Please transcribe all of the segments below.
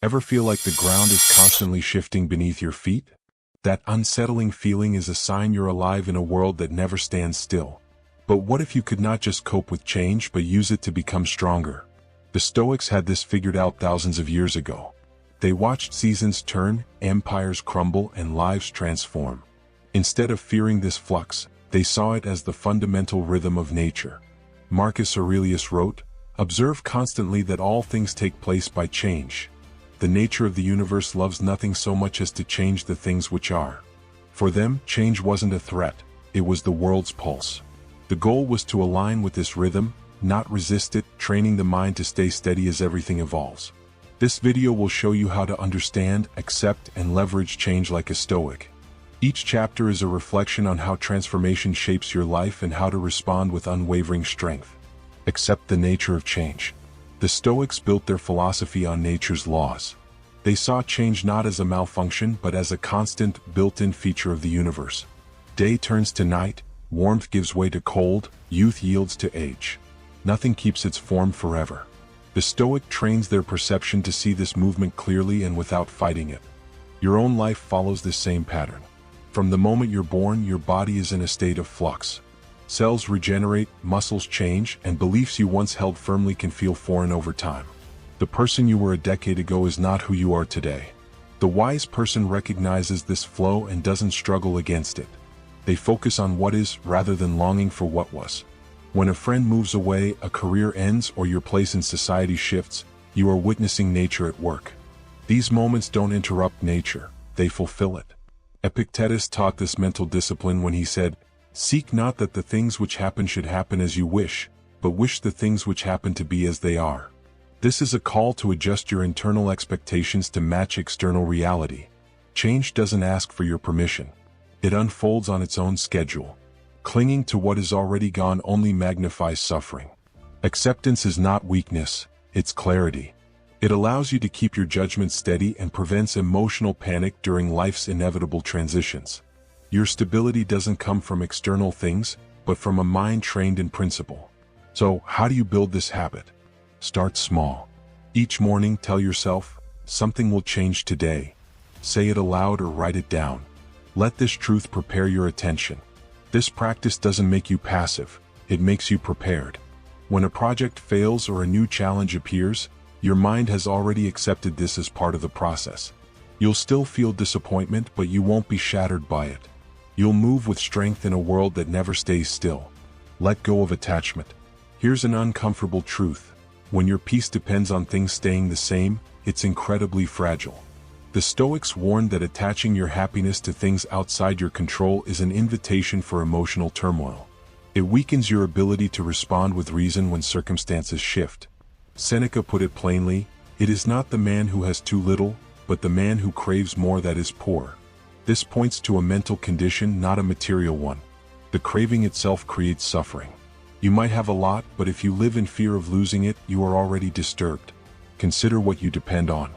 Ever feel like the ground is constantly shifting beneath your feet? That unsettling feeling is a sign you're alive in a world that never stands still. But what if you could not just cope with change but use it to become stronger? The Stoics had this figured out thousands of years ago. They watched seasons turn, empires crumble, and lives transform. Instead of fearing this flux, they saw it as the fundamental rhythm of nature. Marcus Aurelius wrote, "Observe constantly that all things take place by change. The nature of the universe loves nothing so much as to change the things which are." For them, change wasn't a threat, it was the world's pulse. The goal was to align with this rhythm, not resist it, training the mind to stay steady as everything evolves. This video will show you how to understand, accept, and leverage change like a Stoic. Each chapter is a reflection on how transformation shapes your life and how to respond with unwavering strength. Accept the nature of change. The Stoics built their philosophy on nature's laws. They saw change not as a malfunction but as a constant, built-in feature of the universe. Day turns to night, warmth gives way to cold, youth yields to age. Nothing keeps its form forever. The Stoic trains their perception to see this movement clearly and without fighting it. Your own life follows this same pattern. From the moment you're born, your body is in a state of flux. Cells regenerate, muscles change, and beliefs you once held firmly can feel foreign over time. The person you were a decade ago is not who you are today. The wise person recognizes this flow and doesn't struggle against it. They focus on what is rather than longing for what was. When a friend moves away, a career ends, or your place in society shifts, you are witnessing nature at work. These moments don't interrupt nature, they fulfill it. Epictetus taught this mental discipline when he said, "Seek not that the things which happen should happen as you wish, but wish the things which happen to be as they are." This is a call to adjust your internal expectations to match external reality. Change doesn't ask for your permission. It unfolds on its own schedule. Clinging to what is already gone only magnifies suffering. Acceptance is not weakness, it's clarity. It allows you to keep your judgment steady and prevents emotional panic during life's inevitable transitions. Your stability doesn't come from external things, but from a mind trained in principle. So, how do you build this habit? Start small. Each morning, tell yourself, "Something will change today." Say it aloud or write it down. Let this truth prepare your attention. This practice doesn't make you passive, it makes you prepared. When a project fails or a new challenge appears, your mind has already accepted this as part of the process. You'll still feel disappointment, but you won't be shattered by it. You'll move with strength in a world that never stays still. Let go of attachment. Here's an uncomfortable truth. When your peace depends on things staying the same, it's incredibly fragile. The Stoics warned that attaching your happiness to things outside your control is an invitation for emotional turmoil. It weakens your ability to respond with reason when circumstances shift. Seneca put it plainly, "It is not the man who has too little, but the man who craves more that is poor." This points to a mental condition, not a material one. The craving itself creates suffering. You might have a lot, but if you live in fear of losing it, you are already disturbed. Consider what you depend on.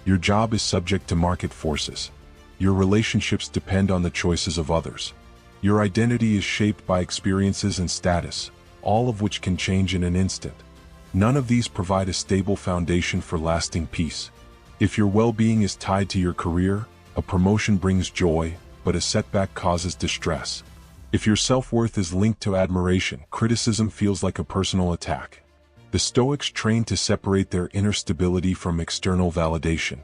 Your job is subject to market forces. Your relationships depend on the choices of others. Your identity is shaped by experiences and status, all of which can change in an instant. None of these provide a stable foundation for lasting peace. If your well-being is tied to your career, a promotion brings joy, but a setback causes distress. If your self-worth is linked to admiration, criticism feels like a personal attack. The Stoics trained to separate their inner stability from external validation.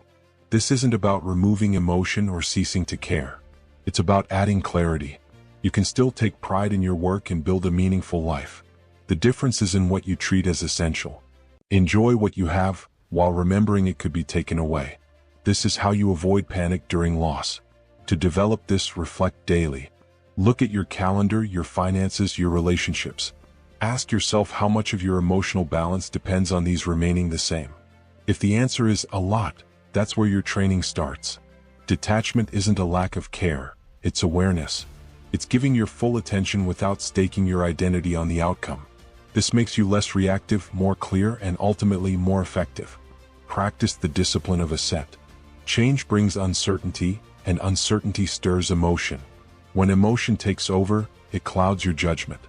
This isn't about removing emotion or ceasing to care. It's about adding clarity. You can still take pride in your work and build a meaningful life. The difference is in what you treat as essential. Enjoy what you have, while remembering it could be taken away. This is how you avoid panic during loss. To develop this, reflect daily. Look at your calendar, your finances, your relationships. Ask yourself how much of your emotional balance depends on these remaining the same. If the answer is a lot, that's where your training starts. Detachment isn't a lack of care, it's awareness. It's giving your full attention without staking your identity on the outcome. This makes you less reactive, more clear, and ultimately more effective. Practice the discipline of assent. Change brings uncertainty, and uncertainty stirs emotion. When emotion takes over, it clouds your judgment.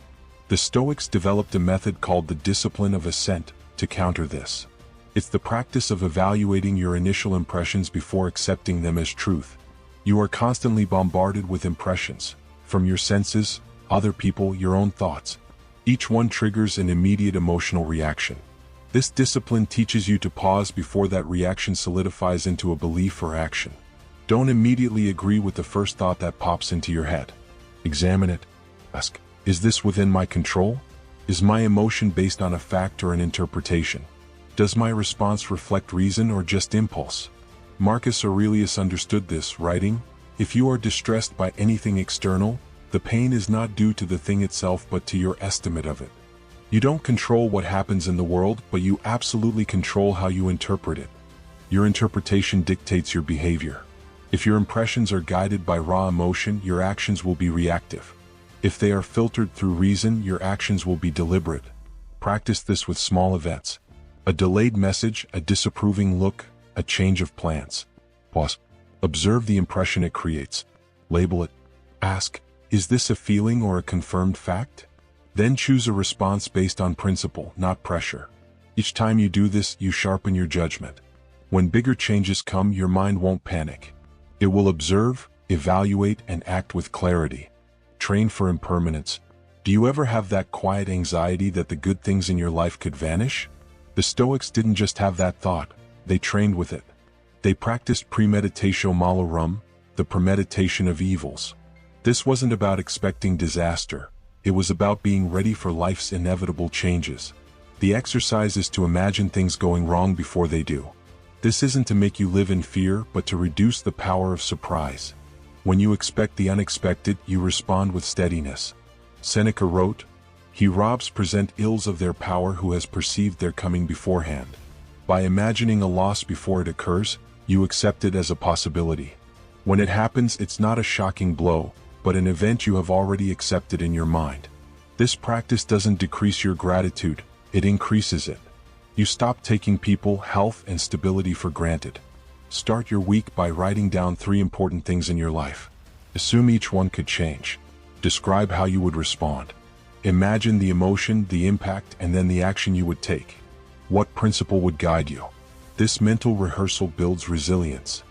The Stoics developed a method called the discipline of assent to counter this. It's the practice of evaluating your initial impressions before accepting them as truth. You are constantly bombarded with impressions, from your senses, other people, your own thoughts. Each one triggers an immediate emotional reaction. This discipline teaches you to pause before that reaction solidifies into a belief or action. Don't immediately agree with the first thought that pops into your head. Examine it. Ask, is this within my control? Is my emotion based on a fact or an interpretation? Does my response reflect reason or just impulse? Marcus Aurelius understood this, writing, "If you are distressed by anything external, the pain is not due to the thing itself but to your estimate of it." You don't control what happens in the world, but you absolutely control how you interpret it. Your interpretation dictates your behavior. If your impressions are guided by raw emotion, your actions will be reactive. If they are filtered through reason, your actions will be deliberate. Practice this with small events. A delayed message, a disapproving look, a change of plans. Pause. Observe the impression it creates. Label it. Ask, is this a feeling or a confirmed fact? Then choose a response based on principle, not pressure. Each time you do this, you sharpen your judgment. When bigger changes come, your mind won't panic. It will observe, evaluate, and act with clarity. Train for impermanence. Do you ever have that quiet anxiety that the good things in your life could vanish? The Stoics didn't just have that thought, they trained with it. They practiced premeditatio malorum, the premeditation of evils. This wasn't about expecting disaster, it was about being ready for life's inevitable changes. The exercise is to imagine things going wrong before they do. This isn't to make you live in fear, but to reduce the power of surprise. When you expect the unexpected, you respond with steadiness. Seneca wrote, "He robs present ills of their power who has perceived their coming beforehand." By imagining a loss before it occurs, you accept it as a possibility. When it happens, it's not a shocking blow, but an event you have already accepted in your mind. This practice doesn't decrease your gratitude, it increases it. You stop taking people, health, and stability for granted. Start your week by writing down 3 important things in your life. Assume each one could change. Describe how you would respond. Imagine the emotion, the impact, and then the action you would take. What principle would guide you? This mental rehearsal builds resilience.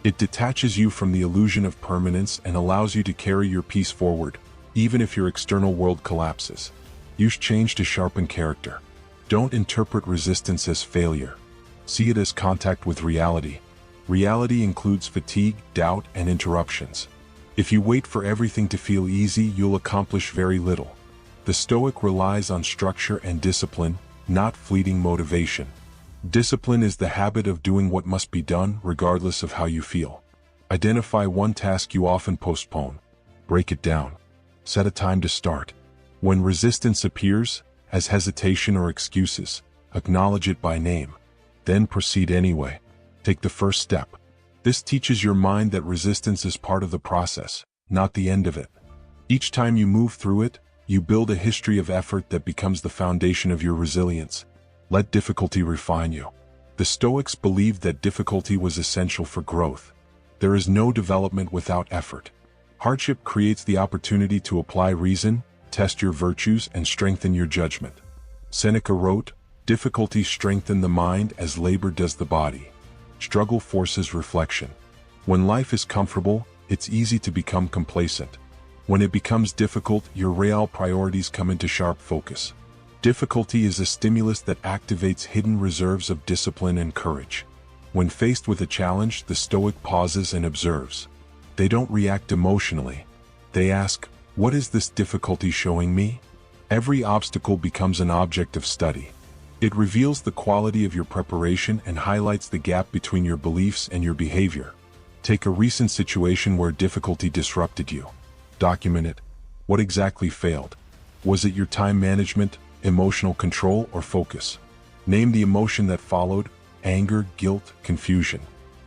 It detaches you from the illusion of permanence and allows you to carry your peace forward, even if your external world collapses. Use change to sharpen character. Don't interpret resistance as failure. See it as contact with reality. Reality includes fatigue, doubt, and interruptions. If you wait for everything to feel easy, you'll accomplish very little. The Stoic relies on structure and discipline, not fleeting motivation. Discipline is the habit of doing what must be done, regardless of how you feel. Identify one task you often postpone. Break it down. Set a time to start. When resistance appears, as hesitation or excuses, acknowledge it by name. Then proceed anyway. Take the first step. This teaches your mind that resistance is part of the process, not the end of it. Each time you move through it, you build a history of effort that becomes the foundation of your resilience. Let difficulty refine you. The Stoics believed that difficulty was essential for growth. There is no development without effort. Hardship creates the opportunity to apply reason, test your virtues, and strengthen your judgment. Seneca wrote, "Difficulties strengthen the mind as labor does the body. Struggle forces reflection." When life is comfortable, it's easy to become complacent. When it becomes difficult, your real priorities come into sharp focus. Difficulty is a stimulus that activates hidden reserves of discipline and courage. When faced with a challenge, the Stoic pauses and observes. They don't react emotionally. They ask, "What is this difficulty showing me?" Every obstacle becomes an object of study. It reveals the quality of your preparation and highlights the gap between your beliefs and your behavior. Take a recent situation where difficulty disrupted you. Document it. What exactly failed? Was it your time management, emotional control, or focus? Name the emotion that followed: anger, guilt, confusion.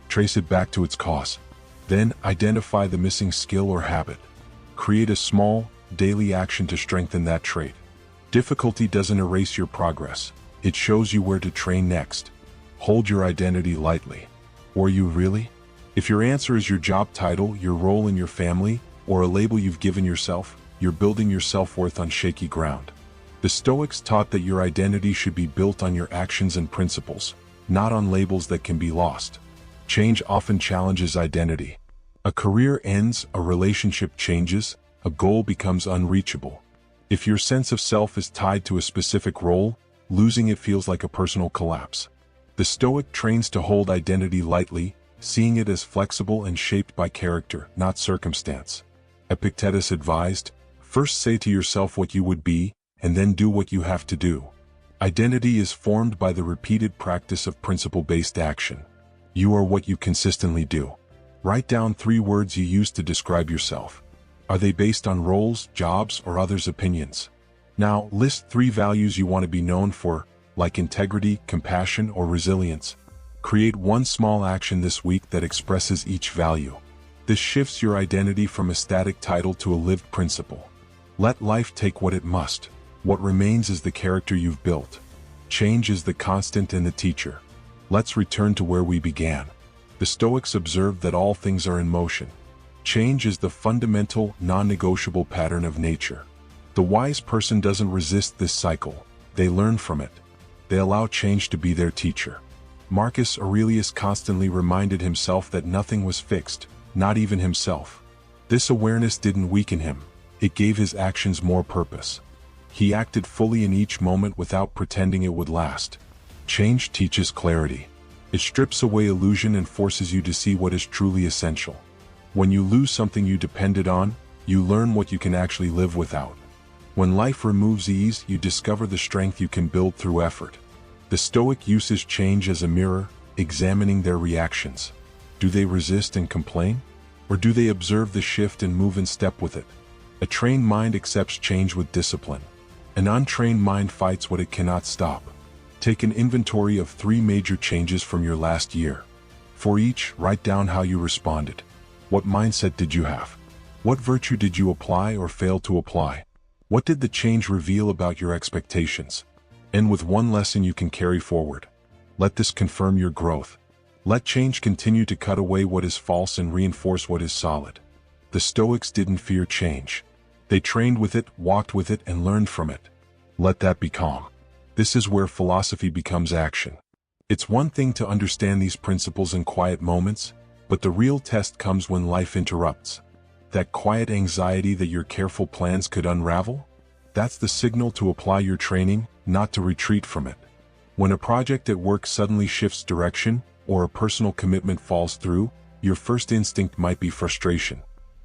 Trace it back to its cause. Then identify the missing skill or habit. Create a small, daily action to strengthen that trait. Difficulty doesn't erase your progress. It shows you where to train next. Hold your identity lightly. Were you really? If your answer is your job title, your role in your family, or a label you've given yourself, you're building your self-worth on shaky ground. The Stoics taught that your identity should be built on your actions and principles. not on labels that can be lost. Change often challenges identity. A career ends, a relationship changes, a goal becomes unreachable. If your sense of self is tied to a specific role, losing it feels like a personal collapse. The Stoic trains to hold identity lightly, seeing it as flexible and shaped by character, not circumstance. Epictetus advised, "First say to yourself what you would be, and then do what you have to do." Identity is formed by the repeated practice of principle-based action. You are what you consistently do. Write down 3 words you use to describe yourself. Are they based on roles, jobs, or others' opinions? Now, list 3 values you want to be known for, like integrity, compassion, or resilience. Create one small action this week that expresses each value. This shifts your identity from a static title to a lived principle. Let life take what it must. What remains is the character you've built. Change is the constant and the teacher. Let's return to where we began. The Stoics observed that all things are in motion. Change is the fundamental, non-negotiable pattern of nature. The wise person doesn't resist this cycle. They learn from it. They allow change to be their teacher. Marcus Aurelius constantly reminded himself that nothing was fixed, not even himself. This awareness didn't weaken him. It gave his actions more purpose. He acted fully in each moment without pretending it would last. Change teaches clarity. It strips away illusion and forces you to see what is truly essential. When you lose something you depended on, you learn what you can actually live without. When life removes ease, you discover the strength you can build through effort. The Stoic uses change as a mirror, examining their reactions. Do they resist and complain? Or do they observe the shift and move in step with it? A trained mind accepts change with discipline. An untrained mind fights what it cannot stop. Take an inventory of 3 major changes from your last year. For each, write down how you responded. What mindset did you have? What virtue did you apply or fail to apply? What did the change reveal about your expectations? End with one lesson you can carry forward. Let this confirm your growth. Let change continue to cut away what is false and reinforce what is solid. The Stoics didn't fear change. They trained with it, walked with it, and learned from it. Let that be calm. This is where philosophy becomes action. It's one thing to understand these principles in quiet moments, but the real test comes when life interrupts. That quiet anxiety that your careful plans could unravel? That's the signal to apply your training, not to retreat from it. When a project at work suddenly shifts direction, or a personal commitment falls through, your first instinct might be frustration.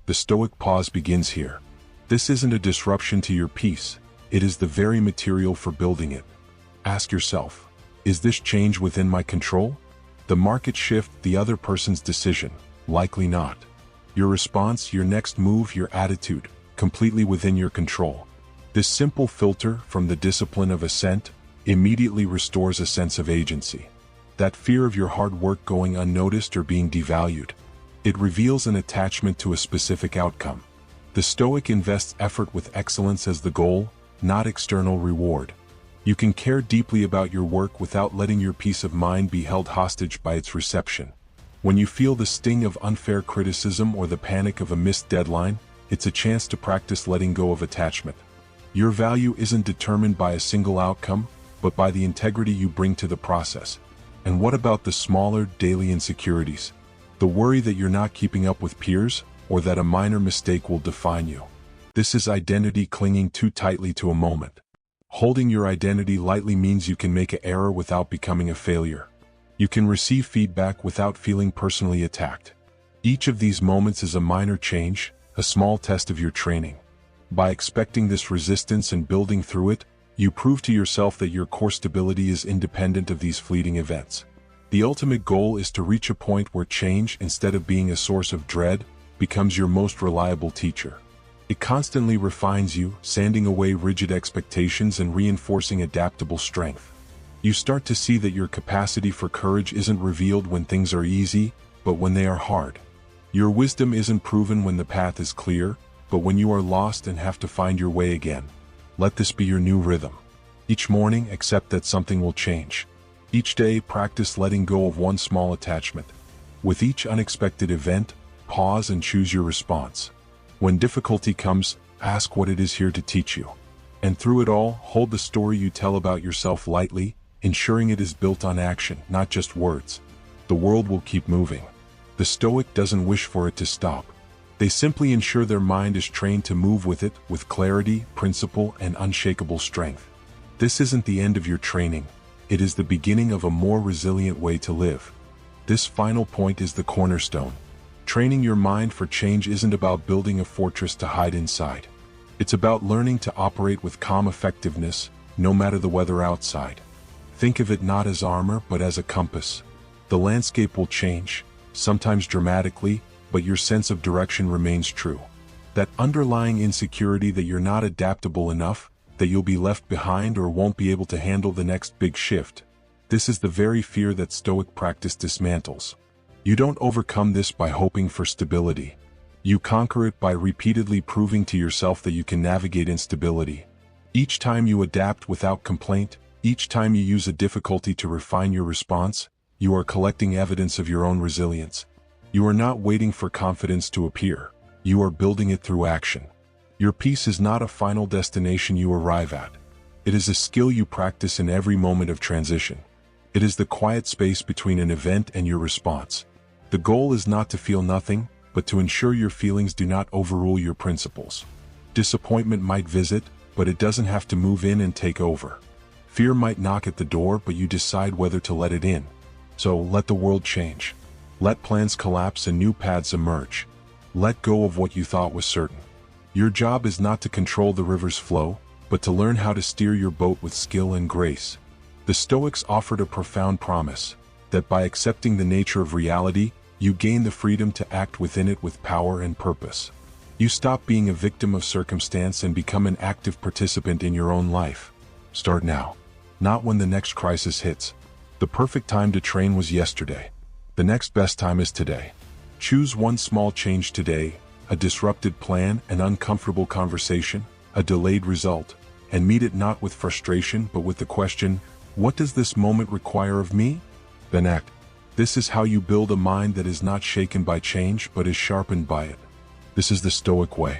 The Stoic pause begins here. This isn't a disruption to your peace, it is the very material for building it. Ask yourself, is this change within my control? The market shift, the other person's decision? Likely not. Your response, your next move, your attitude, completely within your control. This simple filter, from the discipline of assent, immediately restores a sense of agency. That fear of your hard work going unnoticed or being devalued. It reveals an attachment to a specific outcome. The Stoic invests effort with excellence as the goal, not external reward. You can care deeply about your work without letting your peace of mind be held hostage by its reception. When you feel the sting of unfair criticism or the panic of a missed deadline, it's a chance to practice letting go of attachment. Your value isn't determined by a single outcome, but by the integrity you bring to the process. And what about the smaller, daily insecurities? The worry that you're not keeping up with peers, or that a minor mistake will define you. This is identity clinging too tightly to a moment. Holding your identity lightly means you can make an error without becoming a failure. You can receive feedback without feeling personally attacked. Each of these moments is a minor change, a small test of your training. By expecting this resistance and building through it, you prove to yourself that your core stability is independent of these fleeting events. The ultimate goal is to reach a point where change, instead of being a source of dread, becomes your most reliable teacher. It constantly refines you, sanding away rigid expectations and reinforcing adaptable strength. You start to see that your capacity for courage isn't revealed when things are easy, but when they are hard. Your wisdom isn't proven when the path is clear, but when you are lost and have to find your way again. Let this be your new rhythm. Each morning, accept that something will change. Each day, practice letting go of one small attachment. With each unexpected event, pause and choose your response. When difficulty comes, ask what it is here to teach you. And through it all, hold the story you tell about yourself lightly, ensuring it is built on action, not just words. The world will keep moving. The Stoic doesn't wish for it to stop. They simply ensure their mind is trained to move with it, with clarity, principle, and unshakable strength. This isn't the end of your training. It is the beginning of a more resilient way to live. This final point is the cornerstone. Training your mind for change isn't about building a fortress to hide inside. It's about learning to operate with calm effectiveness, no matter the weather outside. Think of it not as armor, but as a compass. The landscape will change, sometimes dramatically, but your sense of direction remains true. That underlying insecurity that you're not adaptable enough, that you'll be left behind or won't be able to handle the next big shift. This is the very fear that Stoic practice dismantles. You don't overcome this by hoping for stability. You conquer it by repeatedly proving to yourself that you can navigate instability. Each time you adapt without complaint, each time you use a difficulty to refine your response, you are collecting evidence of your own resilience. You are not waiting for confidence to appear. You are building it through action. Your peace is not a final destination you arrive at. It is a skill you practice in every moment of transition. It is the quiet space between an event and your response. The goal is not to feel nothing, but to ensure your feelings do not overrule your principles. Disappointment might visit, but it doesn't have to move in and take over. Fear might knock at the door, but you decide whether to let it in. So let the world change. Let plans collapse and new paths emerge. Let go of what you thought was certain. Your job is not to control the river's flow, but to learn how to steer your boat with skill and grace. The Stoics offered a profound promise, that by accepting the nature of reality, you gain the freedom to act within it with power and purpose. You stop being a victim of circumstance and become an active participant in your own life. Start now, not when the next crisis hits. The perfect time to train was yesterday. The next best time is today. Choose one small change today, a disrupted plan, an uncomfortable conversation, a delayed result, and meet it not with frustration but with the question, what does this moment require of me? Then act. This is how you build a mind that is not shaken by change but is sharpened by it. This is the Stoic way.